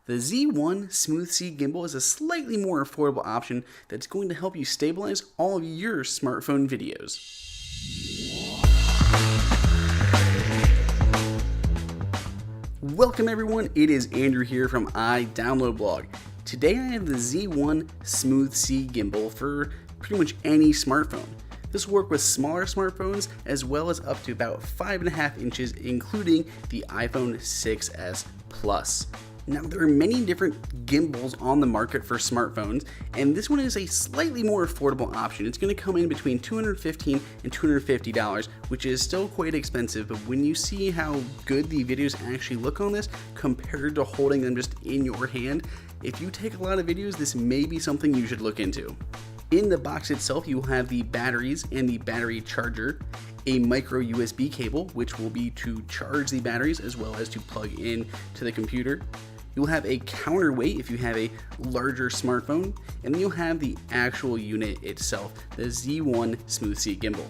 The Z1 Smooth C Gimbal is a slightly more affordable option that's going to help you stabilize all of your smartphone videos. Welcome everyone, it is Andrew here from iDownloadBlog. Today I have the Z1 Smooth C Gimbal for pretty much any smartphone. This will work with smaller smartphones as well as up to about 5.5 inches, including the iPhone 6s Plus. Now, there are many different gimbals on the market for smartphones, and this one is a slightly more affordable option. It's going to come in between $215 and $250, which is still quite expensive, but when you see how good the videos actually look on this compared to holding them just in your hand, if you take a lot of videos, this may be something you should look into. In the box itself, you will have the batteries and the battery charger, a micro USB cable, which will be to charge the batteries as well as to plug in to the computer. You'll have a counterweight if you have a larger smartphone, and then you'll have the actual unit itself, the Z1 Smooth C Gimbal.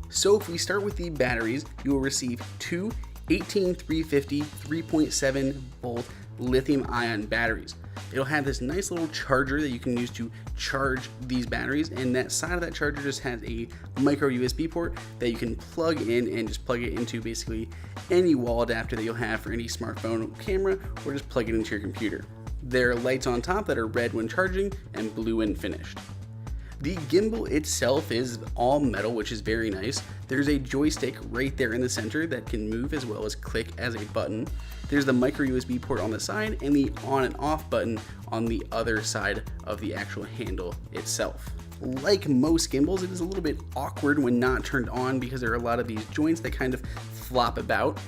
So if we start with the batteries, you will receive two 18350 3.7 volt lithium ion batteries. It'll have this nice little charger that you can use to charge these batteries, and that side of that charger just has a micro USB port that you can plug in and just plug it into basically any wall adapter that you'll have for any smartphone camera, or just plug it into your computer. There are lights on top that are red when charging and blue when finished. The gimbal itself is all metal, which is very nice. There's a joystick right there in the center that can move as well as click as a button. There's the micro USB port on the side and the on and off button on the other side of the actual handle itself. Like most gimbals, it is a little bit awkward when not turned on because there are a lot of these joints that kind of flop about.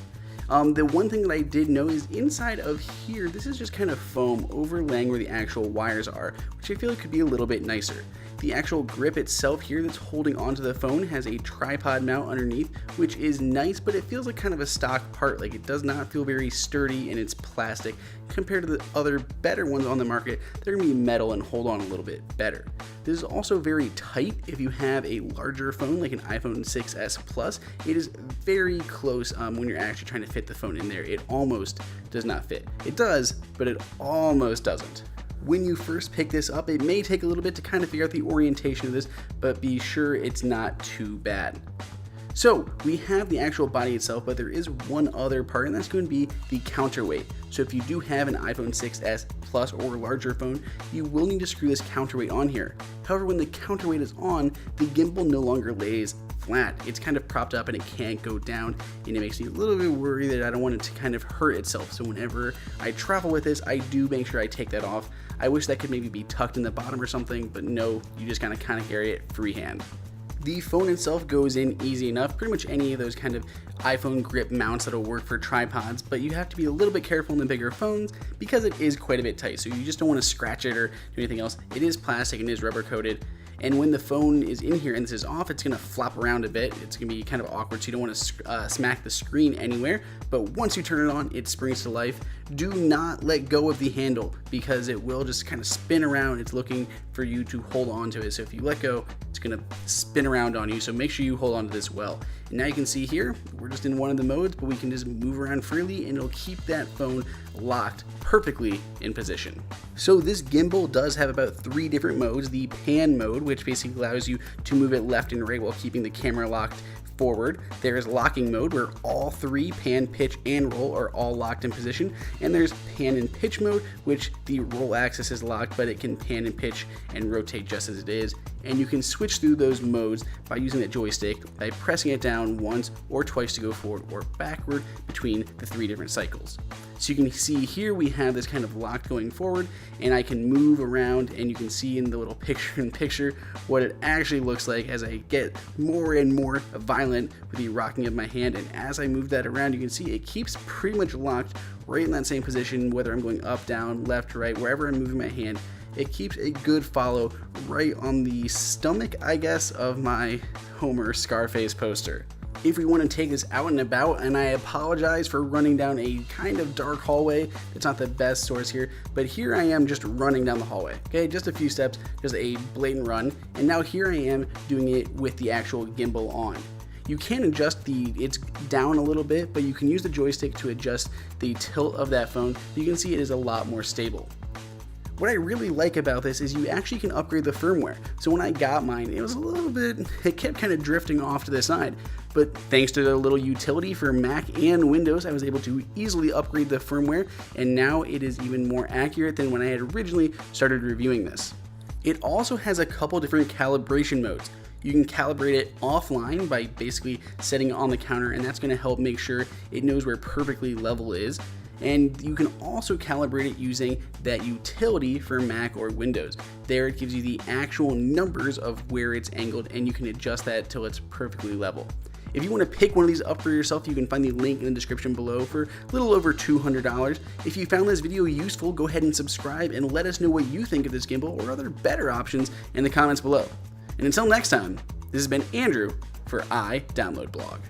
The one thing that I did know is inside of here, this is just kind of foam overlaying where the actual wires are, which I feel like could be a little bit nicer. The actual grip itself here that's holding onto the phone has a tripod mount underneath, which is nice, but it feels like kind of a stock part. Like, it does not feel very sturdy and it's plastic compared to the other better ones on the market. They're gonna be metal and hold on a little bit better. This is also very tight. If you have a larger phone like an iPhone 6s Plus, it is very close when you're actually trying to fit the phone in there. It almost does not fit. It does, but it almost doesn't. When you first pick this up, it may take a little bit to kind of figure out the orientation of this, but be sure it's not too bad. So we have the actual body itself, but there is one other part, and that's going to be the counterweight. So if you do have an iPhone 6s Plus or larger phone, you will need to screw this counterweight on here. However, when the counterweight is on, the gimbal no longer lays flat. It's kind of propped up and it can't go down, and it makes me a little bit worried that I don't want it to kind of hurt itself. So whenever I travel with this, I do make sure I take that off. I wish that could maybe be tucked in the bottom or something, but no, you just kind of carry it freehand. The phone itself goes in easy enough, pretty much any of those kind of iPhone grip mounts that'll work for tripods, but you have to be a little bit careful in the bigger phones because it is quite a bit tight, so you just don't want to scratch it or do anything else. It is plastic and is rubber coated, and when the phone is in here and this is off, it's going to flop around a bit. It's going to be kind of awkward, so you don't want to smack the screen anywhere, but once you turn it on, it springs to life. Do not let go of the handle because it will just kind of spin around. It's looking for you to hold on to it, so if you let go, it's going to spin around on you, so make sure you hold on to this well. And now you can see here, we're just in one of the modes, but we can just move around freely and it'll keep that phone locked perfectly in position. So this gimbal does have about 3 different modes. The pan mode, which basically allows you to move it left and right while keeping the camera locked forward. There's locking mode where all 3, pan, pitch, and roll, are all locked in position. And there's pan and pitch mode, which the roll axis is locked, but it can pan and pitch and rotate just as it is. And you can switch through those modes by using that joystick by pressing it down once or twice to go forward or backward between the 3 different cycles. So you can see here we have this kind of locked going forward, and I can move around, and you can see in the little picture what it actually looks like as I get more and more violent with the rocking of my hand. And as I move that around, you can see it keeps pretty much locked right in that same position, whether I'm going up, down, left, right, wherever I'm moving my hand. It keeps a good follow right on the stomach, I guess, of my Homer Scarface poster. If we want to take this out and about, and I apologize for running down a kind of dark hallway, it's not the best source here, but here I am just running down the hallway, okay, just a few steps, just a blatant run, and now here I am doing it with the actual gimbal on. You can adjust it's down a little bit, but you can use the joystick to adjust the tilt of that phone. You can see it is a lot more stable. What I really like about this is you actually can upgrade the firmware. So when I got mine, it was a little bit, it kept kind of drifting off to the side. But thanks to the little utility for Mac and Windows, I was able to easily upgrade the firmware, and now it is even more accurate than when I had originally started reviewing this. It also has a couple different calibration modes. You can calibrate it offline by basically setting it on the counter, and that's going to help make sure it knows where perfectly level is. And you can also calibrate it using that utility for Mac or Windows. There it gives you the actual numbers of where it's angled, and you can adjust that till it's perfectly level. If you want to pick one of these up for yourself, you can find the link in the description below for a little over $200. If you found this video useful, go ahead and subscribe and let us know what you think of this gimbal or other better options in the comments below. And until next time, this has been Andrew for iDownload Blog.